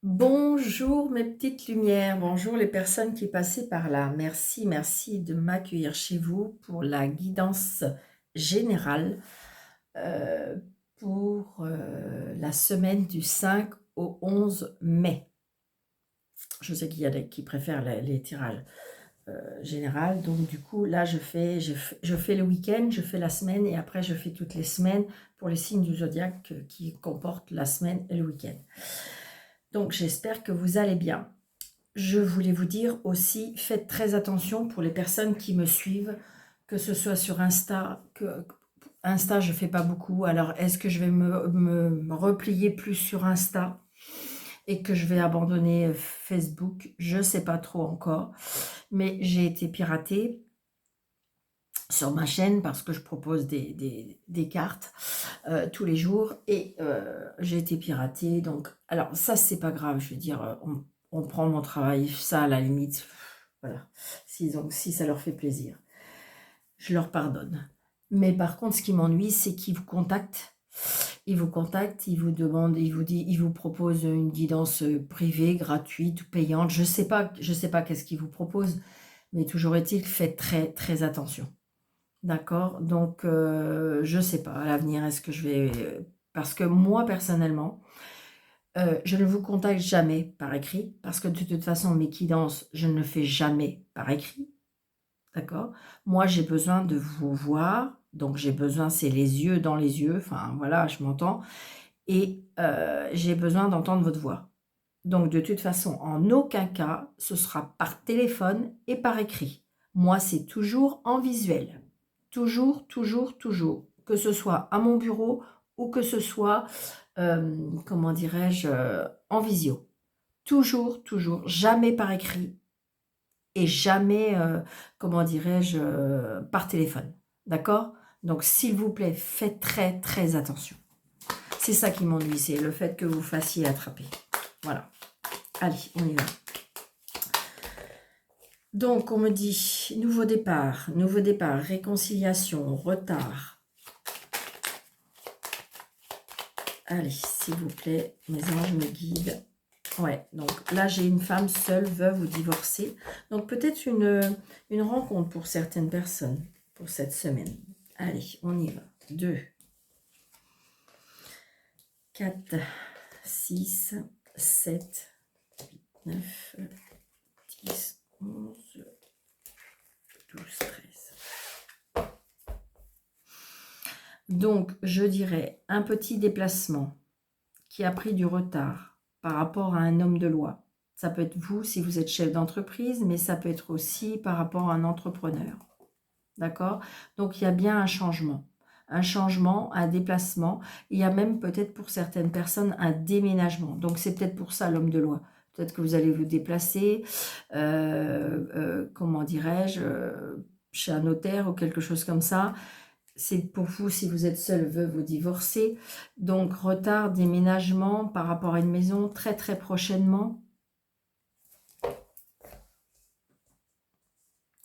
Bonjour mes petites lumières, bonjour les personnes qui passaient par là. Merci, merci de m'accueillir chez vous pour la guidance générale euh, pour la semaine du 5 au 11 mai. Je sais qu'il y a des qui préfèrent les tirages généraux, donc du coup là je fais le week-end, je fais la semaine et après je fais toutes les semaines pour les signes du zodiaque qui comportent la semaine et le week-end. Donc j'espère que vous allez bien. Je voulais vous dire aussi, faites très attention pour les personnes qui me suivent, que ce soit sur Insta, Insta je fais pas beaucoup, alors est-ce que je vais me replier plus sur Insta et que je vais abandonner Facebook? Je sais pas trop encore, mais j'ai été piratée sur ma chaîne parce que je propose des cartes tous les jours et j'ai été piratée. Donc, alors ça, c'est pas grave. Je veux dire, on prend mon travail, ça à la limite. Voilà. Si ça leur fait plaisir, je leur pardonne. Mais par contre, ce qui m'ennuie, c'est qu'ils vous contactent. Ils vous contactent, ils vous demandent, ils vous proposent une guidance privée, gratuite ou payante. Je sais pas qu'est-ce qu'ils vous proposent, mais toujours est-il, faites très très attention. D'accord, donc je sais pas à l'avenir, est-ce que je vais... Parce que moi, personnellement, je ne vous contacte jamais par écrit, parce que de toute façon, mes guidances, je ne le fais jamais par écrit, d'accord? Moi, j'ai besoin de vous voir, donc j'ai besoin, c'est les yeux dans les yeux, enfin voilà, je m'entends, et j'ai besoin d'entendre votre voix. Donc de toute façon, en aucun cas, ce sera par téléphone et par écrit. Moi, c'est toujours en visuel. Toujours, toujours, toujours. Que ce soit à mon bureau ou que ce soit, comment dirais-je, en visio. Toujours, toujours, jamais par écrit et jamais, comment dirais-je, par téléphone. D'accord? Donc s'il vous plaît, faites très, très attention. C'est ça qui m'ennuie, c'est le fait que vous fassiez attraper. Voilà. Allez, on y va. Donc, on me dit nouveau départ, réconciliation, retard. Allez, s'il vous plaît, mes anges me guident. Ouais, donc là, j'ai une femme seule, veuve ou divorcée. Donc, peut-être une rencontre pour certaines personnes pour cette semaine. Allez, on y va. 2, 4, 6, 7, 8, 9, 10, 11, 12, 13. Donc, je dirais un petit déplacement qui a pris du retard par rapport à un homme de loi. Ça peut être vous si vous êtes chef d'entreprise, mais ça peut être aussi par rapport à un entrepreneur. D'accord? Donc, il y a bien un changement. Un changement, un déplacement. Il y a même peut-être pour certaines personnes un déménagement. Donc, c'est peut-être pour ça l'homme de loi. Peut-être que vous allez vous déplacer, comment dirais-je, chez un notaire ou quelque chose comme ça. C'est pour vous si vous êtes seul, veuve ou divorcé. Donc, retard, déménagement par rapport à une maison très très prochainement.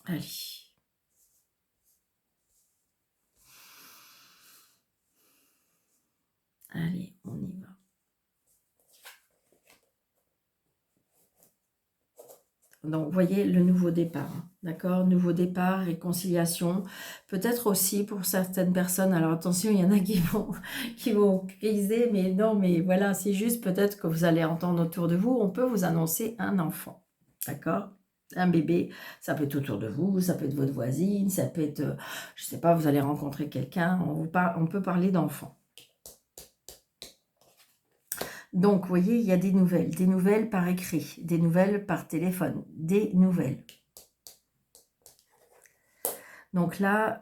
Allez. Allez, on y va. Donc, vous voyez le nouveau départ, hein, d'accord? Nouveau départ, réconciliation. Peut-être aussi pour certaines personnes, alors attention, il y en a qui vont criser, mais non, mais voilà, c'est juste peut-être que vous allez entendre autour de vous, on peut vous annoncer un enfant, d'accord? Un bébé, ça peut être autour de vous, ça peut être votre voisine, ça peut être, je ne sais pas, vous allez rencontrer quelqu'un, on peut parler d'enfant. Donc, vous voyez, il y a des nouvelles par écrit, des nouvelles par téléphone, des nouvelles. Donc là,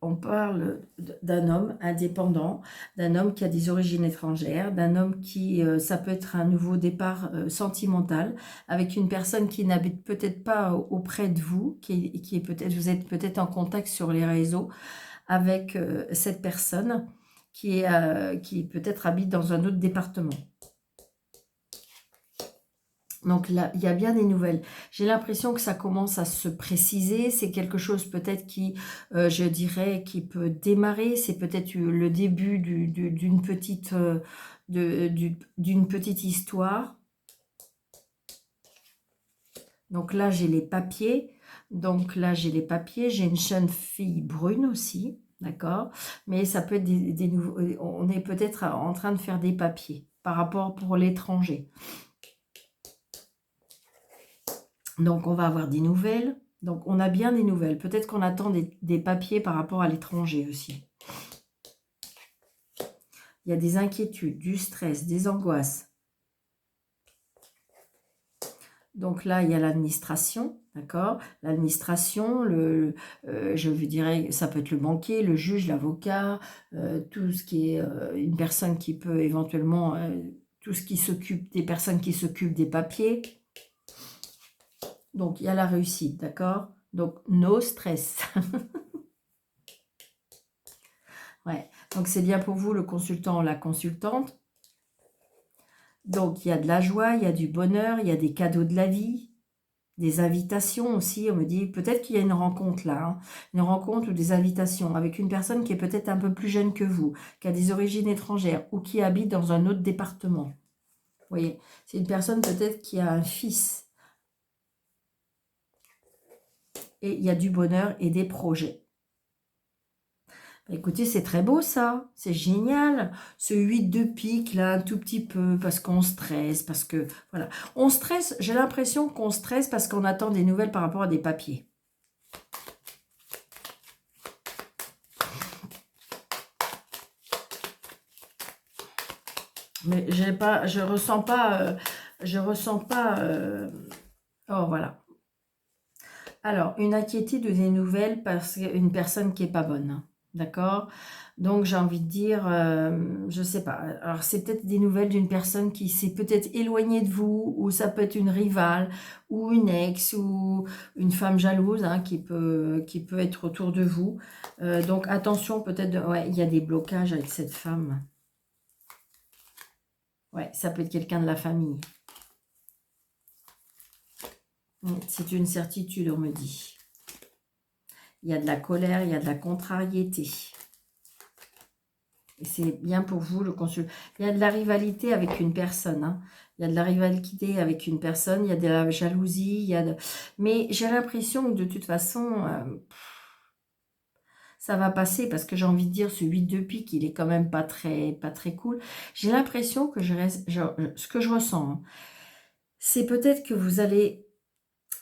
on parle d'un homme indépendant, d'un homme qui a des origines étrangères, d'un homme qui, ça peut être un nouveau départ sentimental, avec une personne qui n'habite peut-être pas auprès de vous, qui est peut-être, vous êtes peut-être en contact sur les réseaux avec cette personne qui peut-être habite dans un autre département. Donc là, il y a bien des nouvelles. J'ai l'impression que ça commence à se préciser. C'est quelque chose peut-être qui, je dirais, qui peut démarrer. C'est peut-être le début d'une petite histoire. Donc là, j'ai les papiers. Donc là, j'ai les papiers. J'ai une jeune fille brune aussi, d'accord? Mais ça peut être des nouveaux... On est peut-être en train de faire des papiers par rapport pour l'étranger. Donc, on va avoir des nouvelles. Donc, on a bien des nouvelles. Peut-être qu'on attend des papiers par rapport à l'étranger aussi. Il y a des inquiétudes, du stress, des angoisses. Donc là, il y a l'administration, d'accord? L'administration, je vous dirais, ça peut être le banquier, le juge, l'avocat, tout ce qui est une personne qui peut éventuellement, tout ce qui s'occupe, des personnes qui s'occupent des papiers. Donc, il y a la réussite, d'accord? Donc, no stress. Ouais. Donc, c'est bien pour vous, le consultant ou la consultante. Donc, il y a de la joie, il y a du bonheur, il y a des cadeaux de la vie, des invitations aussi. On me dit, peut-être qu'il y a une rencontre là, hein, une rencontre ou des invitations avec une personne qui est peut-être un peu plus jeune que vous, qui a des origines étrangères ou qui habite dans un autre département. Vous voyez, c'est une personne peut-être qui a un fils. Et il y a du bonheur et des projets. Écoutez, c'est très beau ça, c'est génial. Ce 8 de pique là, un tout petit peu, parce qu'on stresse, parce que, voilà. On stresse, j'ai l'impression qu'on stresse parce qu'on attend des nouvelles par rapport à des papiers. Mais je ressens pas, oh voilà. Alors, une inquiétude ou des nouvelles parce qu'une personne qui est pas bonne, hein. D'accord? Donc, j'ai envie de dire, je sais pas. Alors, c'est peut-être des nouvelles d'une personne qui s'est peut-être éloignée de vous, ou ça peut être une rivale, ou une ex, ou une femme jalouse, hein, qui peut être autour de vous. Donc, attention, peut-être, ouais, il y a des blocages avec cette femme. Ouais, ça peut être quelqu'un de la famille. C'est une certitude, on me dit. Il y a de la colère, il y a de la contrariété. Et c'est bien pour vous, le consul. Il y a de la rivalité avec une personne, hein. Il y a de la rivalité avec une personne, il y a de la jalousie, il y a de... Mais j'ai l'impression que de toute façon, ça va passer parce que j'ai envie de dire, ce 8 de pique, il est quand même pas très cool. J'ai l'impression que ce que je ressens, hein, c'est peut-être que vous allez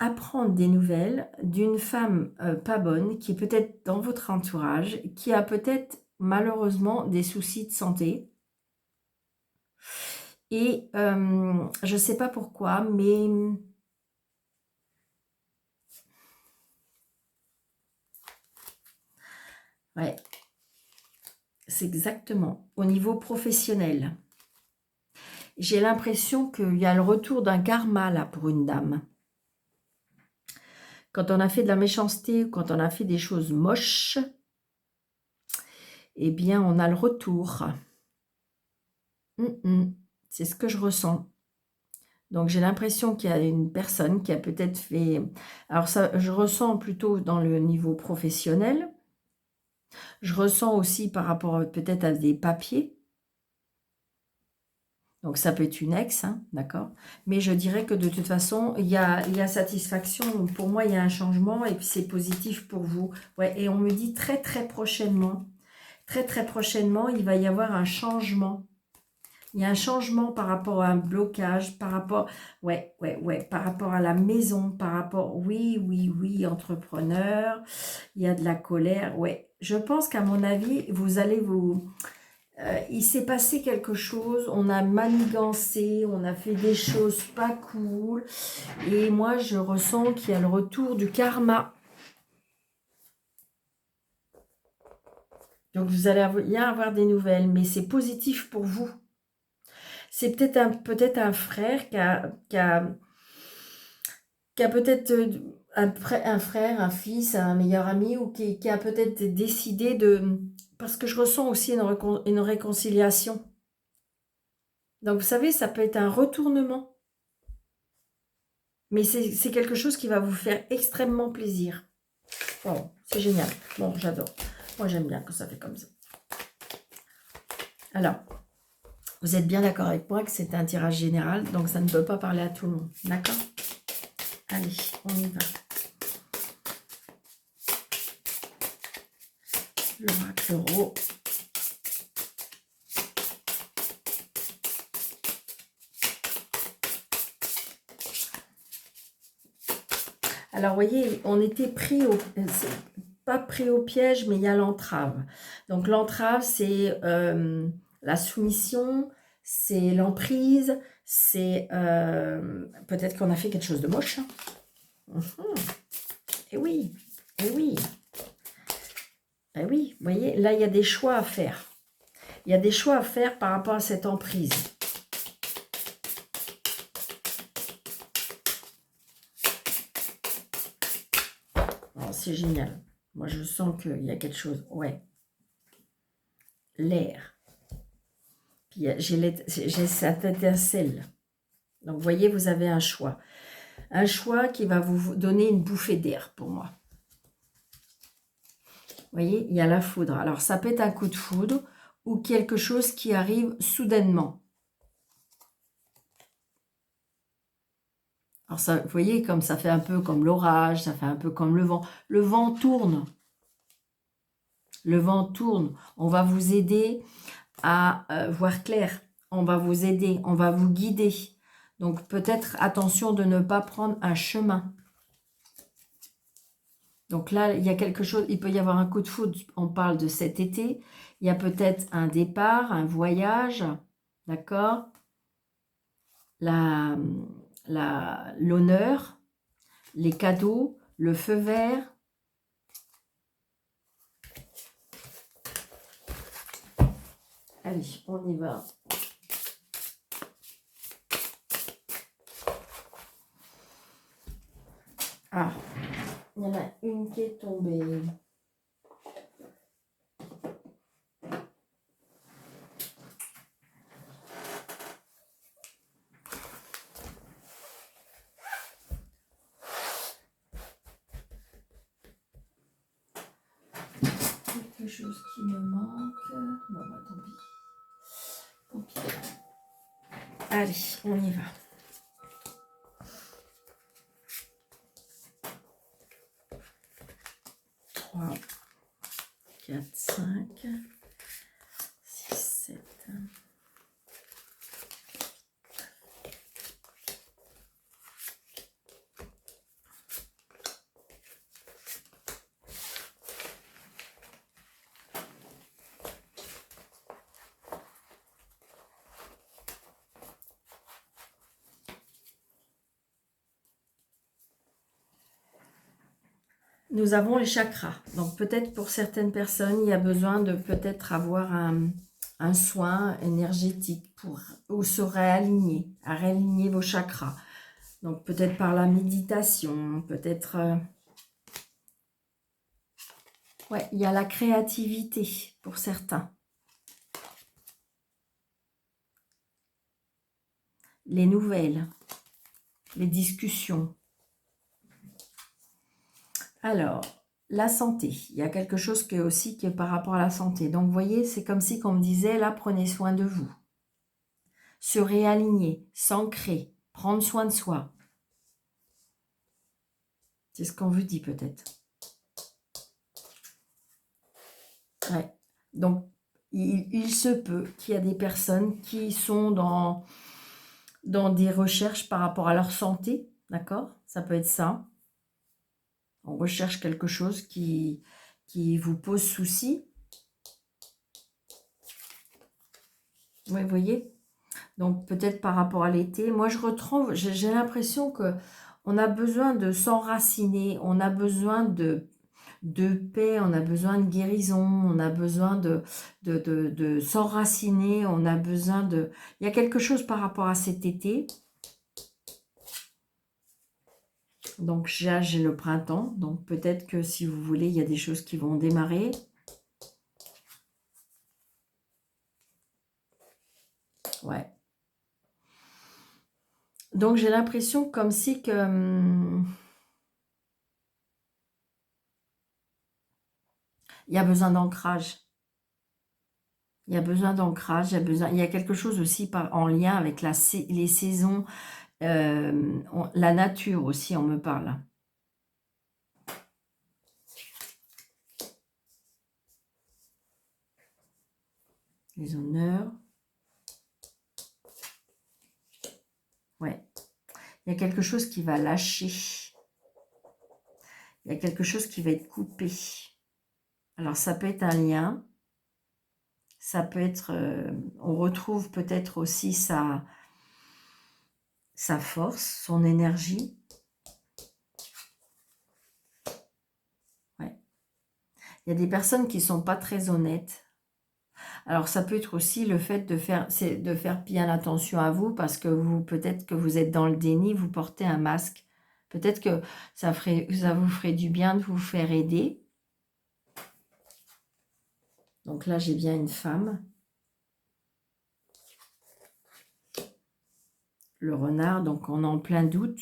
apprendre des nouvelles d'une femme pas bonne, qui est peut-être dans votre entourage, qui a peut-être malheureusement des soucis de santé. Et je ne sais pas pourquoi, mais ouais, c'est exactement au niveau professionnel. J'ai l'impression qu'il y a le retour d'un karma là pour une dame. Quand on a fait de la méchanceté, quand on a fait des choses moches, eh bien, on a le retour. C'est ce que je ressens. Donc, j'ai l'impression qu'il y a une personne qui a peut-être fait... Alors, ça, je ressens plutôt dans le niveau professionnel. Je ressens aussi par rapport peut-être à des papiers. Donc, ça peut être une ex, hein, d'accord? Mais je dirais que de toute façon, il y a satisfaction. Pour moi, il y a un changement et puis c'est positif pour vous. Ouais, et on me dit très prochainement, il va y avoir un changement. Il y a un changement par rapport à un blocage, par rapport, ouais, par rapport à la maison, par rapport, oui, entrepreneur, il y a de la colère, ouais. Je pense qu'à mon avis, vous allez il s'est passé quelque chose, on a manigancé, on a fait des choses pas cool, et moi, je ressens qu'il y a le retour du karma. Donc, vous allez bien avoir des nouvelles, mais c'est positif pour vous. C'est peut-être un frère qui a peut-être un frère, un fils, un meilleur ami, ou qui a peut-être décidé de... Parce que je ressens aussi une réconciliation. Donc, vous savez, ça peut être un retournement. Mais c'est quelque chose qui va vous faire extrêmement plaisir. Bon, c'est génial. Bon, j'adore. Moi, j'aime bien quand ça fait comme ça. Alors, vous êtes bien d'accord avec moi que c'est un tirage général, donc ça ne peut pas parler à tout le monde. D'accord? Allez, on y va. L'oracle euro. Alors, vous voyez, on était pris au... Pas pris au piège, mais il y a l'entrave. Donc, l'entrave, c'est la soumission, c'est l'emprise, c'est... peut-être qu'on a fait quelque chose de moche. Et oui, et oui. Et oui, vous voyez, là, il y a des choix à faire. Il y a des choix à faire par rapport à cette emprise. C'est génial. Moi, je sens qu'il y a quelque chose. Ouais. L'air. Puis, j'ai cette étincelle. Donc, vous voyez, vous avez un choix. Un choix qui va vous donner une bouffée d'air pour moi. Vous voyez, il y a la foudre. Alors, ça peut être un coup de foudre ou quelque chose qui arrive soudainement. Alors, ça, vous voyez, comme ça fait un peu comme l'orage, ça fait un peu comme le vent. Le vent tourne. Le vent tourne. On va vous aider à voir clair. On va vous aider, on va vous guider. Donc, peut-être attention de ne pas prendre un chemin. Donc là, il y a quelque chose, il peut y avoir un coup de foudre, on parle de cet été. Il y a peut-être un départ, un voyage, d'accord? L'honneur, les cadeaux, le feu vert. Allez, on y va. Ah, il y en a une qui est tombée. Quelque chose qui me manque. Bon, bah, tant pis. Tant pis. Allez, on y va. 3, 4, 5, 6, 7. Nous avons les chakras. Donc peut-être pour certaines personnes, il y a besoin de peut-être avoir un soin énergétique ou se réaligner, à réaligner vos chakras. Donc peut-être par la méditation, peut-être... Ouais, il y a la créativité pour certains. Les nouvelles, les discussions. Alors, la santé. Il y a quelque chose qui est par rapport à la santé. Donc, vous voyez, c'est comme si on me disait, là, prenez soin de vous. Se réaligner, s'ancrer, prendre soin de soi. C'est ce qu'on vous dit peut-être. Ouais. Donc, il se peut qu'il y a des personnes qui sont dans des recherches par rapport à leur santé. D'accord? Ça peut être ça. On recherche quelque chose qui vous pose souci. Oui, vous voyez? Donc, peut-être par rapport à l'été. Moi, je retrouve, j'ai l'impression que on a besoin de s'enraciner, on a besoin de paix, on a besoin de guérison, on a besoin de s'enraciner, on a besoin de... Il y a quelque chose par rapport à cet été. Donc, j'ai le printemps. Donc, peut-être que si vous voulez, il y a des choses qui vont démarrer. Ouais. Donc, j'ai l'impression comme si que... il y a besoin d'ancrage. Il y a besoin d'ancrage, il y a quelque chose aussi en lien avec les saisons La nature aussi, on me parle. Les honneurs. Ouais. Il y a quelque chose qui va lâcher. Il y a quelque chose qui va être coupé. Alors, ça peut être un lien. Ça peut être... on retrouve peut-être aussi sa force, son énergie. Ouais. Il y a des personnes qui ne sont pas très honnêtes. Alors, ça peut être aussi le fait de faire bien attention à vous parce que peut-être que vous êtes dans le déni, vous portez un masque. Peut-être que ça vous ferait du bien de vous faire aider. Donc là, j'ai bien une femme. Le renard, donc on est en plein doute.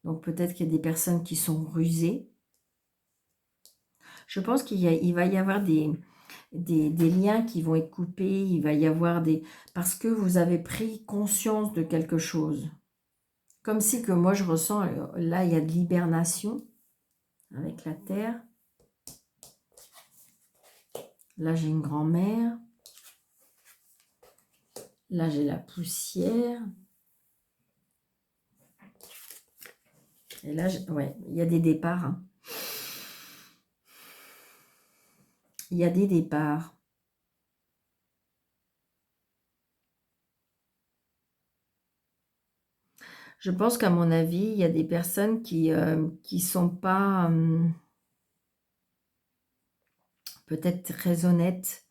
Donc peut-être qu'il y a des personnes qui sont rusées. Je pense qu'il va y avoir des liens qui vont être coupés. Il va y avoir parce que vous avez pris conscience de quelque chose. Comme si que moi je ressens, là il y a de l'hibernation avec la terre. Là j'ai une grand-mère. Là j'ai la poussière. Et là, ouais, il y a des départs. Hein. Il y a des départs. Je pense qu'à mon avis, il y a des personnes qui sont pas peut-être très honnêtes.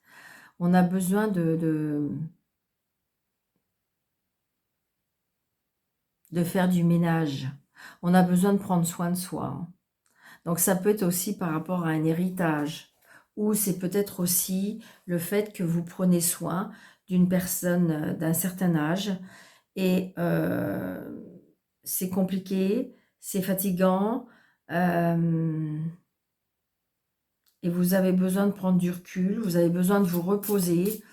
On a besoin de faire du ménage. On a besoin de prendre soin de soi. Hein. Donc ça peut être aussi par rapport à un héritage. Ou c'est peut-être aussi le fait que vous prenez soin d'une personne d'un certain âge. Et c'est compliqué, c'est fatigant. Et vous avez besoin de prendre du recul, vous avez besoin de vous reposer.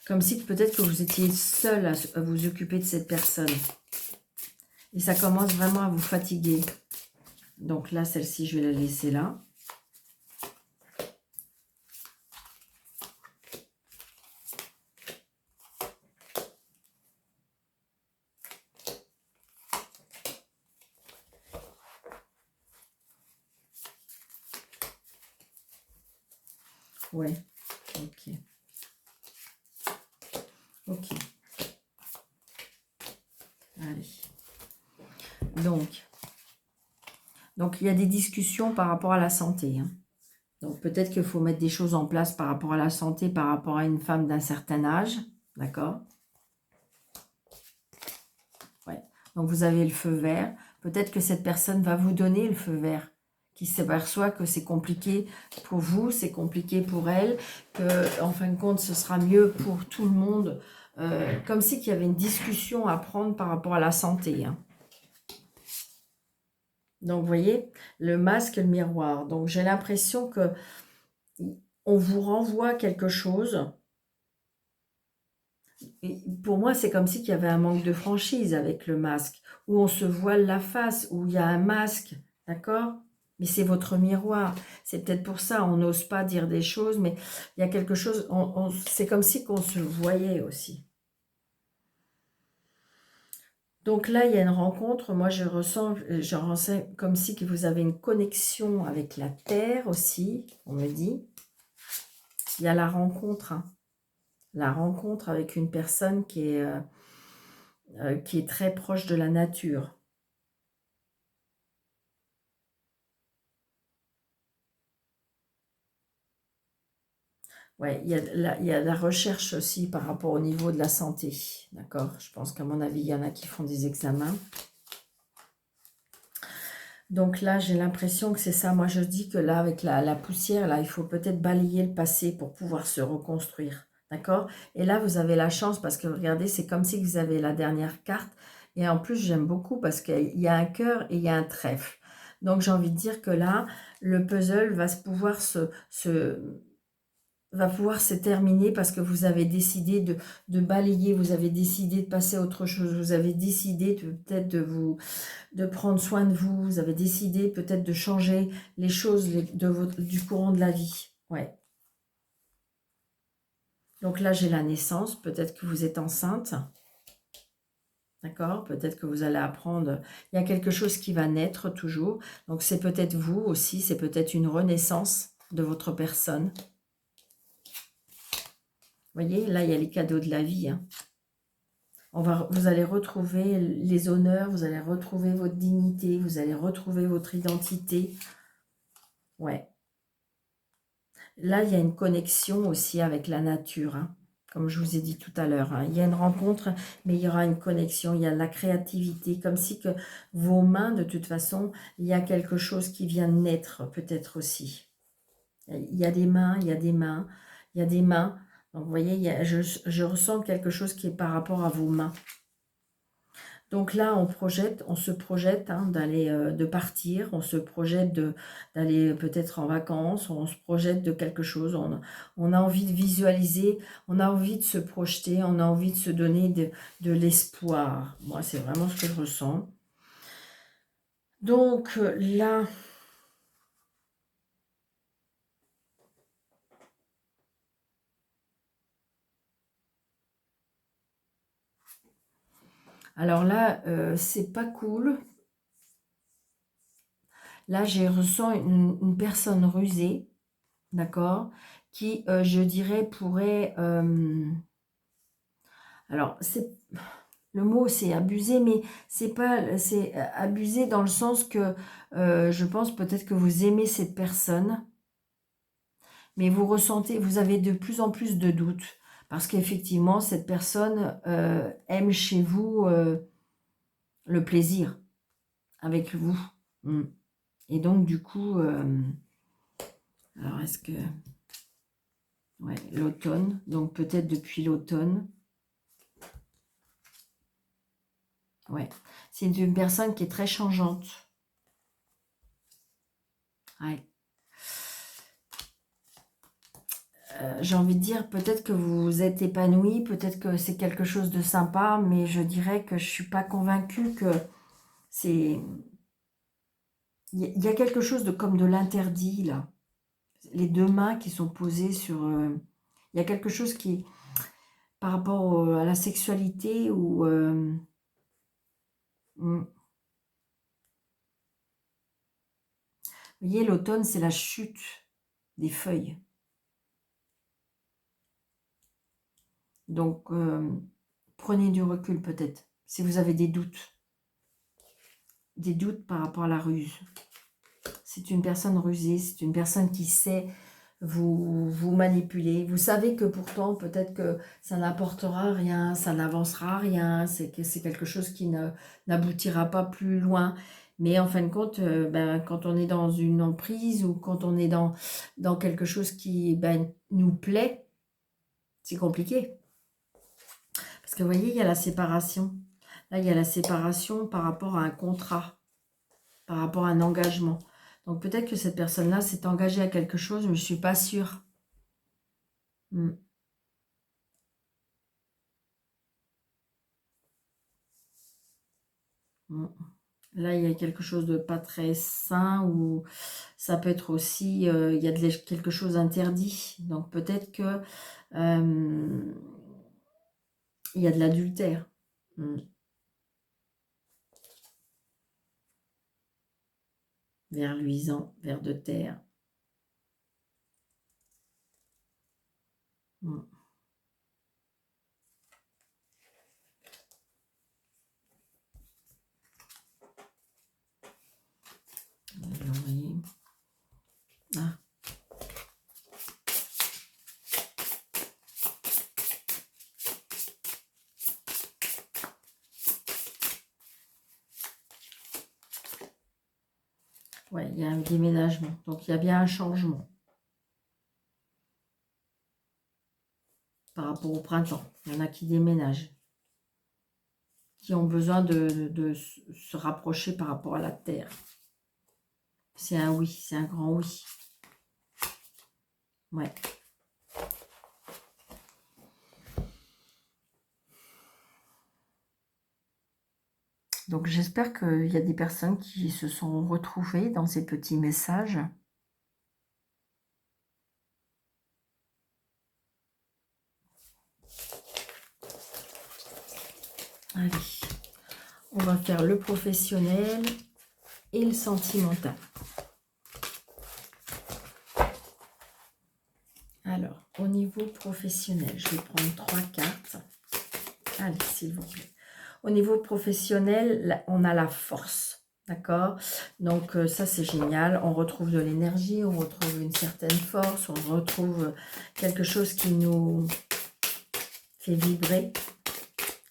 Comme si peut-être que vous étiez seul à vous occuper de cette personne. Et ça commence vraiment à vous fatiguer. Donc là, celle-ci, je vais la laisser là. Ouais, ok. Ok. Allez. Donc il y a des discussions par rapport à la santé. Hein. Donc peut-être qu'il faut mettre des choses en place par rapport à la santé, par rapport à une femme d'un certain âge. D'accord? Ouais. Donc vous avez le feu vert. Peut-être que cette personne va vous donner le feu vert. Qui s'aperçoit que c'est compliqué pour vous, c'est compliqué pour elle, que en fin de compte ce sera mieux pour tout le monde. Comme si qu'il y avait une discussion à prendre par rapport à la santé. Hein. Donc vous voyez, le masque et le miroir. Donc j'ai l'impression que on vous renvoie quelque chose. Et pour moi, c'est comme si qu'il y avait un manque de franchise avec le masque, où on se voile la face, où il y a un masque, d'accord? Mais c'est votre miroir. C'est peut-être pour ça, on n'ose pas dire des choses, mais il y a quelque chose, c'est comme si qu'on se voyait aussi. Donc là, il y a une rencontre. Moi, je ressens comme si que vous avez une connexion avec la terre aussi, on me dit. Il y a la rencontre, hein. La rencontre avec une personne qui est très proche de la nature. Ouais, il y a la recherche aussi par rapport au niveau de la santé. D'accord? Je pense qu'à mon avis, il y en a qui font des examens. Donc là, j'ai l'impression que c'est ça. Moi, je dis que là, avec la poussière, là, il faut peut-être balayer le passé pour pouvoir se reconstruire. D'accord? Et là, vous avez la chance parce que, regardez, c'est comme si vous avez la dernière carte. Et en plus, j'aime beaucoup parce qu'il y a un cœur et il y a un trèfle. Donc, j'ai envie de dire que là, le puzzle va pouvoir va pouvoir se terminer parce que vous avez décidé de balayer, vous avez décidé de passer à autre chose, vous avez décidé peut-être de prendre soin de vous, vous avez décidé peut-être de changer les choses du courant de la vie. Ouais. Donc là, j'ai la naissance, peut-être que vous êtes enceinte. D'accord? Peut-être que vous allez apprendre. Il y a quelque chose qui va naître toujours. Donc c'est peut-être vous aussi, c'est peut-être une renaissance de votre personne. Vous voyez, là, il y a les cadeaux de la vie. Hein. Vous allez retrouver les honneurs, vous allez retrouver votre dignité, vous allez retrouver votre identité. Ouais. Là, il y a une connexion aussi avec la nature, hein, comme je vous ai dit tout à l'heure. Hein. Il y a une rencontre, mais il y aura une connexion, il y a de la créativité, comme si que vos mains, de toute façon, il y a quelque chose qui vient de naître, peut-être aussi. Il y a des mains, il y a des mains, il y a des mains. Donc, vous voyez, je ressens quelque chose qui est par rapport à vos mains. Donc là, on se projette hein, de partir, on se projette d'aller peut-être en vacances, on se projette de quelque chose, on a envie de visualiser, on a envie de se projeter, on a envie de se donner de l'espoir. Moi, c'est vraiment ce que je ressens. Donc là... Alors là, c'est pas cool. Là, j'ai ressens une personne rusée, d'accord, qui, je dirais, pourrait... alors, le mot, c'est abusé, mais c'est abusé dans le sens que je pense peut-être que vous aimez cette personne, mais vous avez de plus en plus de doutes, parce qu'effectivement, cette personne aime chez vous le plaisir avec vous. Mm. Et donc, du coup, alors est-ce que... Ouais, l'automne, donc peut-être depuis l'automne. Ouais, c'est une personne qui est très changeante. Ouais. J'ai envie de dire, peut-être que vous êtes épanoui, peut-être que c'est quelque chose de sympa, mais je dirais que je ne suis pas convaincue que c'est... Il y a quelque chose de comme de l'interdit, là. Les deux mains qui sont posées sur... il y a quelque chose qui, par rapport à la sexualité, ou... vous voyez, l'automne, c'est la chute des feuilles. Donc, prenez du recul peut-être, si vous avez des doutes. Des doutes par rapport à la ruse. C'est une personne rusée, c'est une personne qui sait vous manipuler. Vous savez que pourtant, peut-être que ça n'apportera rien, ça n'avancera rien, c'est quelque chose qui n'aboutira pas plus loin. Mais en fin de compte, quand on est dans une emprise ou quand on est dans quelque chose qui nous plaît, c'est compliqué. Parce que vous voyez, il y a la séparation. Là, il y a la séparation par rapport à un contrat, par rapport à un engagement. Donc peut-être que cette personne-là s'est engagée à quelque chose, mais je ne suis pas sûre. Hmm. Hmm. Là, il y a quelque chose de pas très sain, ou ça peut être aussi, il y a quelque chose d'interdit. Donc peut-être que il y a de l'adultère. Hmm. Vers luisant, vers de terre. Hmm. Alors, vous voyez. Ah. Ouais, il y a un déménagement. Donc, il y a bien un changement par rapport au printemps. Il y en a qui déménagent, qui ont besoin de se rapprocher par rapport à la terre. C'est un oui, c'est un grand oui. Ouais. Donc j'espère qu'il y a des personnes qui se sont retrouvées dans ces petits messages. Allez, on va faire le professionnel et le sentimental. Alors, au niveau professionnel, je vais prendre 3 cartes. Allez, s'il vous plaît. Au niveau professionnel, là, on a la force, d'accord? Donc, ça, c'est génial. On retrouve de l'énergie, on retrouve une certaine force, on retrouve quelque chose qui nous fait vibrer.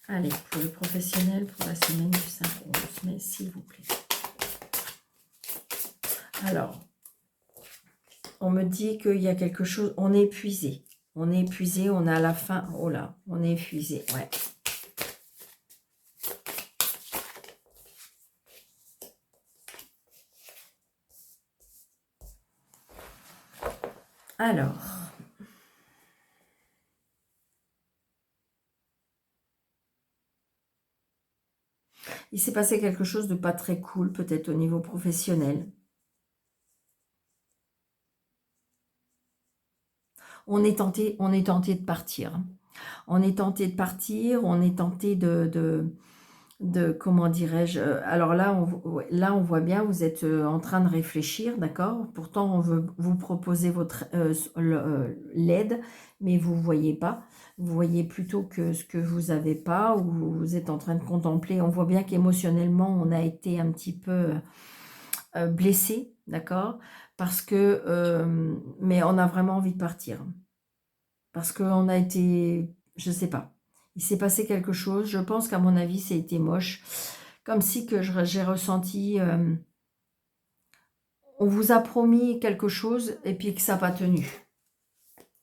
Allez, pour le professionnel, pour la semaine du 5 au 11 mai, s'il vous plaît. Alors, on me dit qu'il y a quelque chose, on est épuisé. On est épuisé, on est à la fin. Oh là, on est épuisé, ouais. Alors, il s'est passé quelque chose de pas très cool, peut-être au niveau professionnel. On est tenté de partir. On est tenté de partir, on est tenté de comment dirais-je, alors là on voit bien, vous êtes en train de réfléchir, d'accord? Pourtant, on veut vous proposer l'aide, mais vous ne voyez pas. Vous voyez plutôt que ce que vous n'avez pas, ou vous êtes en train de contempler. On voit bien qu'émotionnellement, on a été un petit peu blessé, d'accord? Parce que, mais on a vraiment envie de partir. Parce qu'on a été, je ne sais pas, il s'est passé quelque chose. Je pense qu'à mon avis, ça a été moche. Comme si que j'ai ressenti, on vous a promis quelque chose et puis que ça n'a pas tenu.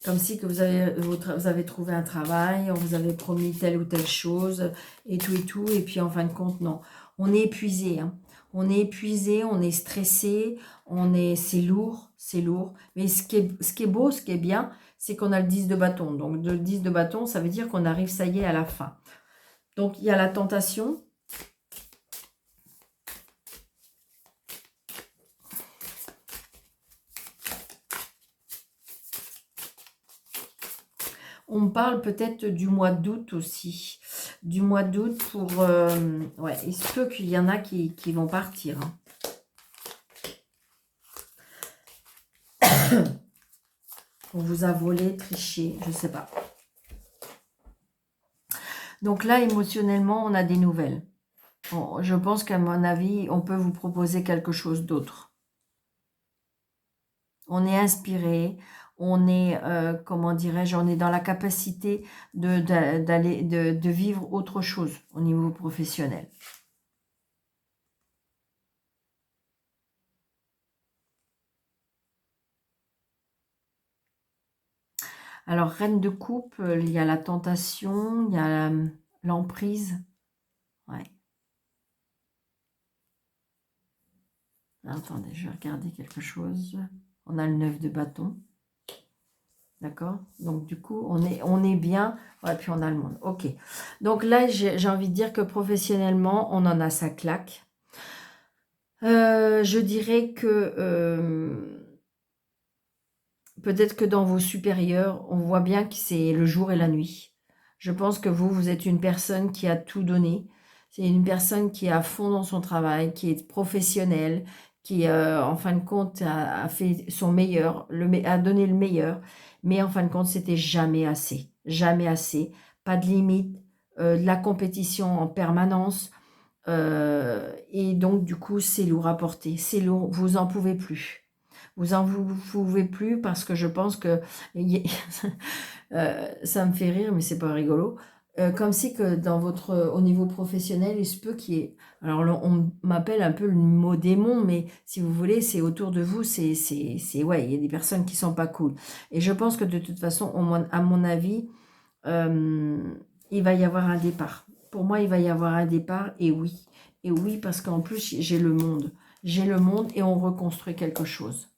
Comme si que vous avez trouvé un travail, on vous avait promis telle ou telle chose et tout, et puis en fin de compte, non. On est épuisé, hein. On est épuisé, on est stressé, c'est lourd, c'est lourd. Mais ce qui est beau, ce qui est bien, c'est qu'on a le 10 de bâton. Donc le 10 de bâton, ça veut dire qu'on arrive, ça y est, à la fin. Donc il y a la tentation. On me parle peut-être du mois d'août aussi. Du mois d'août pour... ouais, il se peut qu'il y en a qui vont partir. Hein. On vous a volé, triché, je ne sais pas. Donc là, émotionnellement, on a des nouvelles. Bon, je pense qu'à mon avis, on peut vous proposer quelque chose d'autre. On est inspiré, on est, comment dirais-je, on est dans la capacité de vivre autre chose au niveau professionnel. Alors, reine de coupe, il y a la tentation, il y a l'emprise. Ouais. Attendez, je vais regarder quelque chose. On a le 9 de bâton. D'accord? Donc, du coup, on est bien. Ouais, puis on a le monde. Ok. Donc là, j'ai envie de dire que professionnellement, on en a sa claque. Je dirais que peut-être que dans vos supérieurs, on voit bien que c'est le jour et la nuit. Je pense que vous êtes une personne qui a tout donné. C'est une personne qui est à fond dans son travail, qui est professionnelle, qui, en fin de compte, a fait son meilleur, a donné le meilleur. Mais en fin de compte, c'était jamais assez. Jamais assez. Pas de limite, de la compétition en permanence. Et donc, du coup, c'est lourd à porter. C'est lourd, vous en pouvez plus. Vous pouvez plus parce que je pense que ça me fait rire, mais c'est pas rigolo. Comme si que dans au niveau professionnel, il se peut qu'il y ait... Alors, on m'appelle un peu le mot démon, mais si vous voulez, c'est autour de vous, ouais, il y a des personnes qui sont pas cool. Et je pense que de toute façon, à mon avis, il va y avoir un départ. Pour moi, il va y avoir un départ, et oui. Et oui, parce qu'en plus, j'ai le monde. J'ai le monde et on reconstruit quelque chose.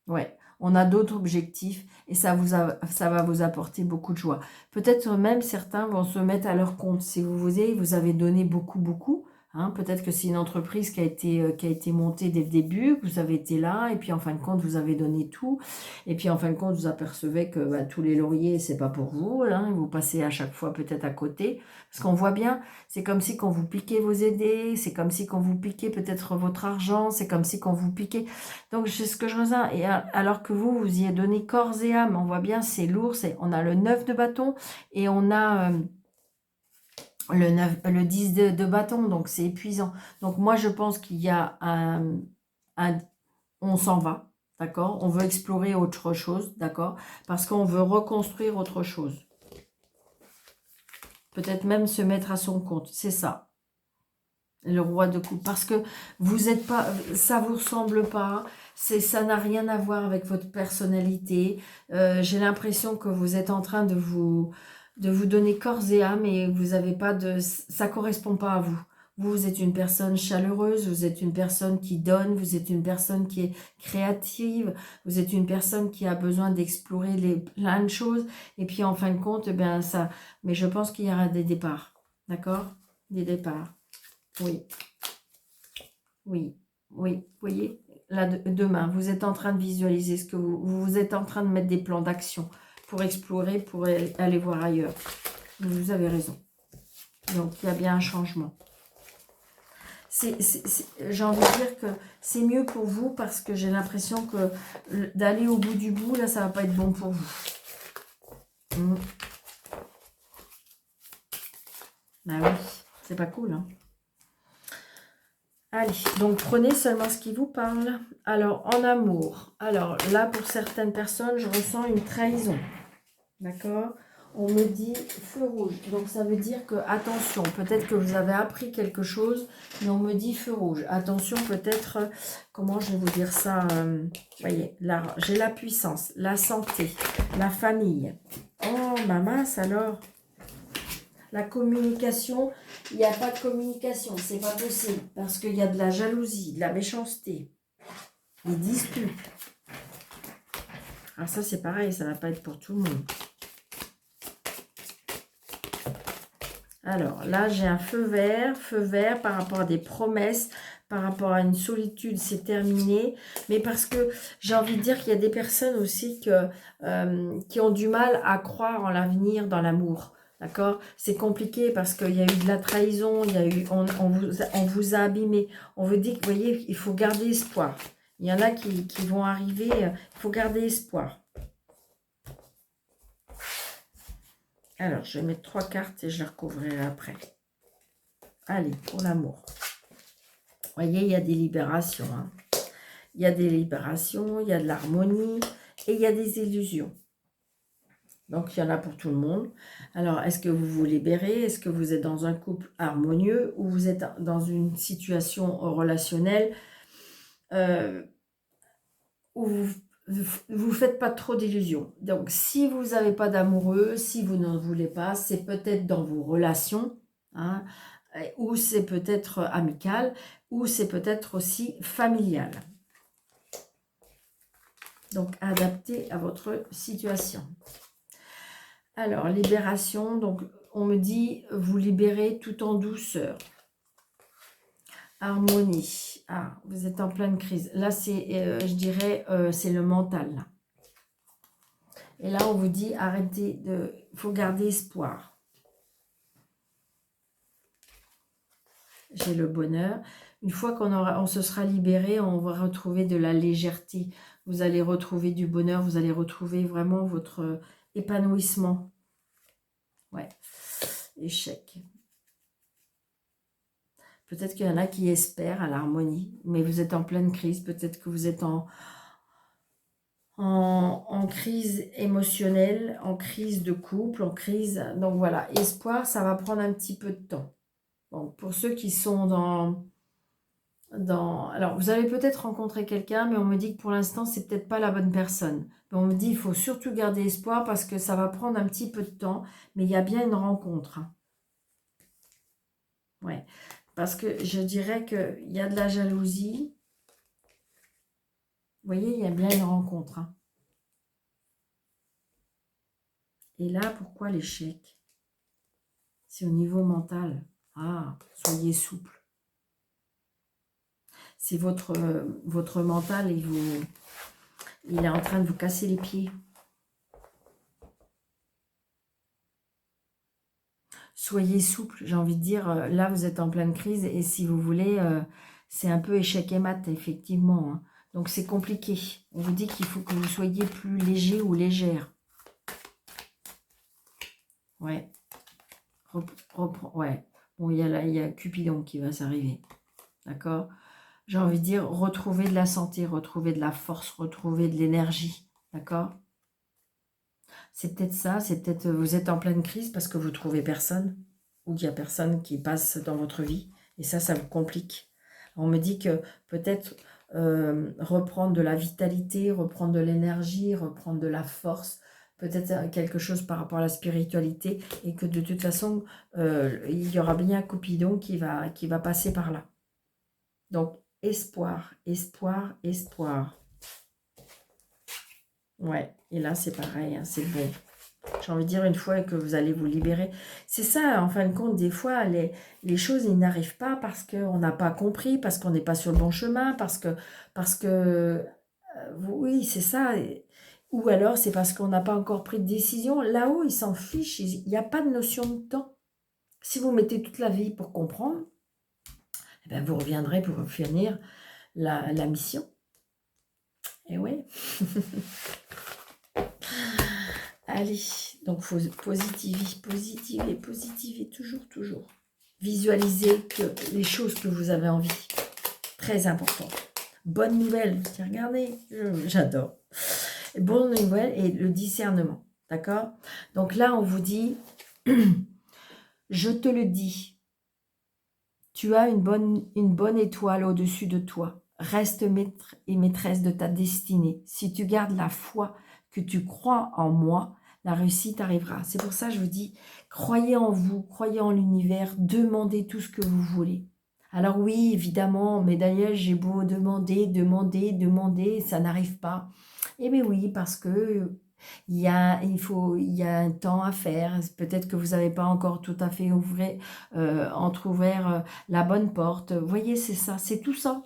Ouais, on a d'autres objectifs et ça va vous apporter beaucoup de joie. Peut-être même certains vont se mettre à leur compte. Si vous avez donné beaucoup, beaucoup, Hein, peut-être que c'est une entreprise qui a été montée dès le début, que vous avez été là, et puis en fin de compte, vous avez donné tout. Et puis en fin de compte, vous apercevez que bah, tous les lauriers, c'est pas pour vous. Hein, vous passez à chaque fois peut-être à côté. Parce qu'on voit bien, c'est comme si quand vous piquez vos idées, c'est comme si quand vous piquez peut-être votre argent, c'est comme si quand vous piquez... Donc c'est ce que je ressens. Et alors que vous, vous y avez donné corps et âme, on voit bien, c'est lourd. On a le 9 de bâton et on a... le 10 de bâton, donc c'est épuisant. Donc moi, je pense qu'il y a on s'en va, d'accord? On veut explorer autre chose, d'accord? Parce qu'on veut reconstruire autre chose. Peut-être même se mettre à son compte, c'est ça. Le roi de coupe. Parce que vous n'êtes pas, ça vous ressemble pas, ça n'a rien à voir avec votre personnalité. J'ai l'impression que vous êtes en train de vous donner corps et âme et vous avez pas de... Ça correspond pas à vous. Vous êtes une personne chaleureuse, vous êtes une personne qui donne, vous êtes une personne qui est créative, vous êtes une personne qui a besoin d'explorer plein de choses. Et puis en fin de compte, ben ça... Mais je pense qu'il y aura des départs, d'accord? Des départs. Oui, oui, oui. Vous voyez, là, demain, vous êtes en train de visualiser ce que vous êtes en train de mettre des plans d'action pour explorer, pour aller voir ailleurs. Vous avez raison. Donc, il y a bien un changement. J'ai envie de dire que c'est mieux pour vous parce que j'ai l'impression que d'aller au bout du bout, là, ça va pas être bon pour vous. Ben oui, c'est pas cool, hein. Allez, donc prenez seulement ce qui vous parle. Alors, en amour. Alors, là, pour certaines personnes, je ressens une trahison. D'accord? On me dit feu rouge. Donc, ça veut dire que, attention, peut-être que vous avez appris quelque chose, mais on me dit feu rouge. Attention, peut-être, comment je vais vous dire ça? Voyez, là, j'ai la puissance, la santé, la famille. Oh, ma mince, alors. La communication, il n'y a pas de communication, c'est pas possible. Parce qu'il y a de la jalousie, de la méchanceté, des disputes. Alors ça, c'est pareil, ça ne va pas être pour tout le monde. Alors là, j'ai un feu vert par rapport à des promesses, par rapport à une solitude, c'est terminé. Mais parce que j'ai envie de dire qu'il y a des personnes aussi qui ont du mal à croire en l'avenir, dans l'amour. D'accord? C'est compliqué parce qu'il y a eu de la trahison, il y a eu, on vous a abîmé. On vous dit que, vous voyez, il faut garder espoir. Il y en a qui vont arriver, il faut garder espoir. Alors, je vais mettre 3 cartes et je les recouvrirai après. Allez, pour l'amour. Vous voyez, il y a des libérations. Hein. Il y a des libérations, il y a de l'harmonie et il y a des illusions. Donc, il y en a pour tout le monde. Alors, est-ce que vous vous libérez? Est-ce que vous êtes dans un couple harmonieux ou vous êtes dans une situation relationnelle où vous ne faites pas trop d'illusions? Donc, si vous n'avez pas d'amoureux, si vous n'en voulez pas, c'est peut-être dans vos relations, hein, ou c'est peut-être amical, ou c'est peut-être aussi familial. Donc, adapté à votre situation. Alors, libération, donc on me dit vous libérez tout en douceur. Harmonie. Ah, vous êtes en pleine crise. Là, c'est, je dirais, c'est le mental. Là. Et là, on vous dit arrêtez de... Il faut garder espoir. J'ai le bonheur. Une fois on se sera libéré, on va retrouver de la légèreté. Vous allez retrouver du bonheur, vous allez retrouver vraiment votre épanouissement. Ouais, échec. Peut-être qu'il y en a qui espèrent à l'harmonie, mais vous êtes en pleine crise. Peut-être que vous êtes en crise émotionnelle, en crise de couple, en crise... Donc voilà, espoir, ça va prendre un petit peu de temps. Bon, pour ceux qui sont alors, vous allez peut-être rencontrer quelqu'un, mais on me dit que pour l'instant, c'est peut-être pas la bonne personne. Mais on me dit qu'il faut surtout garder espoir parce que ça va prendre un petit peu de temps, mais il y a bien une rencontre. Ouais, parce que je dirais qu'il y a de la jalousie. Vous voyez, il y a bien une rencontre. Hein. Et là, pourquoi l'échec? C'est au niveau mental. Ah, soyez souple. C'est votre mental, il est en train de vous casser les pieds. Soyez souple, j'ai envie de dire, là vous êtes en pleine crise et si vous voulez, c'est un peu échec et mat, effectivement. Hein. Donc c'est compliqué. On vous dit qu'il faut que vous soyez plus léger ou légère. Ouais. Ouais. Bon, il y a Cupidon qui va s'arriver. D'accord? J'ai envie de dire, retrouver de la santé, retrouver de la force, retrouver de l'énergie. D'accord? C'est peut-être ça, c'est peut-être vous êtes en pleine crise parce que vous trouvez personne ou il n'y a personne qui passe dans votre vie et ça vous complique. On me dit que peut-être reprendre de la vitalité, reprendre de l'énergie, reprendre de la force, peut-être quelque chose par rapport à la spiritualité et que de toute façon, il y aura bien un Cupidon qui va passer par là. Donc, espoir, espoir, espoir. Ouais, et là c'est pareil, hein, c'est bon. J'ai envie de dire, une fois que vous allez vous libérer. C'est ça, en fin de compte, des fois, les choses, ils n'arrivent pas parce qu'on n'a pas compris, parce qu'on n'est pas sur le bon chemin, oui, c'est ça. Ou alors, c'est parce qu'on n'a pas encore pris de décision. Là-haut, ils s'en fichent, il n'y a pas de notion de temps. Si vous mettez toute la vie pour comprendre, eh bien, vous reviendrez pour finir la mission. Et oui. Allez, donc faut positiver, toujours. Visualisez que les choses que vous avez envie, très important. Bonne nouvelle, tiens, regardez, j'adore. Bonne nouvelle et le discernement, d'accord? Donc là, on vous dit, je te le dis, tu as une bonne étoile au-dessus de toi. Reste maître et maîtresse de ta destinée. Si tu gardes la foi que tu crois en moi, la réussite arrivera. C'est pour ça que je vous dis, croyez en vous, croyez en l'univers, demandez tout ce que vous voulez. Alors oui, évidemment, mais d'ailleurs, j'ai beau demander, ça n'arrive pas. Eh bien oui, parce que il y a un temps à faire. Peut-être que vous n'avez pas encore tout à fait entrouvert la bonne porte. Vous voyez, c'est ça, c'est tout ça.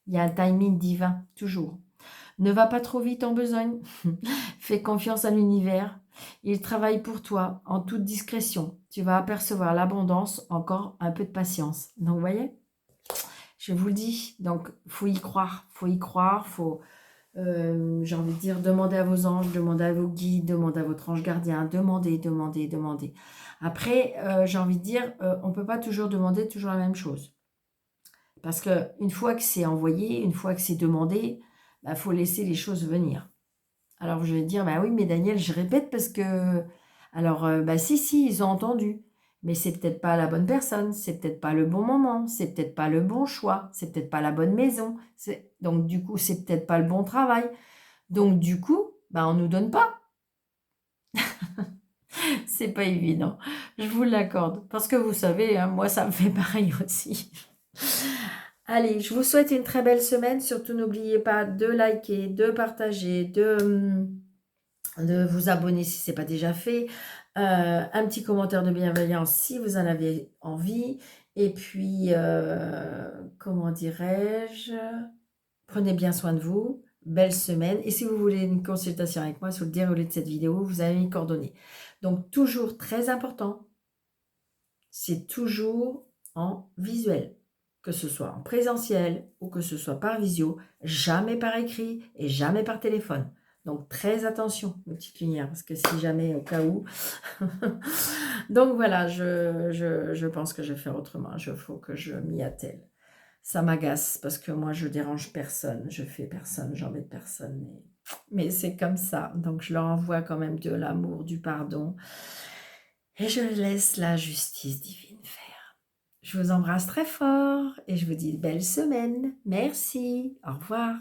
Il y a un timing divin, toujours. Ne va pas trop vite en besogne. Fais confiance à l'univers. Il travaille pour toi en toute discrétion. Tu vas apercevoir l'abondance, encore un peu de patience. Donc, vous voyez, je vous le dis. Donc, faut y croire. J'ai envie de dire, demandez à vos anges, demandez à vos guides, demandez à votre ange gardien. Demandez. Après, j'ai envie de dire, on ne peut pas toujours demander toujours la même chose. Parce qu'une fois que c'est envoyé, une fois que c'est demandé, il faut laisser les choses venir. Alors je vais dire, bah oui, mais Daniel, je répète parce que... Alors, si, ils ont entendu. Mais c'est peut-être pas la bonne personne, c'est peut-être pas le bon moment, c'est peut-être pas le bon choix, c'est peut-être pas la bonne maison. Donc du coup, c'est peut-être pas le bon travail. Donc du coup, on nous donne pas. C'est pas évident. Je vous l'accorde. Parce que vous savez, hein, moi, ça me fait pareil aussi. Allez, je vous souhaite une très belle semaine. Surtout, n'oubliez pas de liker, de partager, de vous abonner si ce n'est pas déjà fait. Un petit commentaire de bienveillance si vous en avez envie. Et puis, comment dirais-je, prenez bien soin de vous. Belle semaine. Et si vous voulez une consultation avec moi, sous le déroulé de cette vidéo, vous avez mes coordonnées. Donc, toujours très important, c'est toujours en visuel. Que ce soit en présentiel ou que ce soit par visio, jamais par écrit et jamais par téléphone. Donc, très attention, mes petites lumières, parce que si jamais, au cas où... Donc, voilà, je pense que je vais faire autrement. Il faut que je m'y attelle. Ça m'agace, parce que moi, je dérange personne. Je fais personne, j'embête personne. Mais c'est comme ça. Donc, je leur envoie quand même de l'amour, du pardon. Et je laisse la justice divine faire. Je vous embrasse très fort et je vous dis belle semaine. Merci. Au revoir.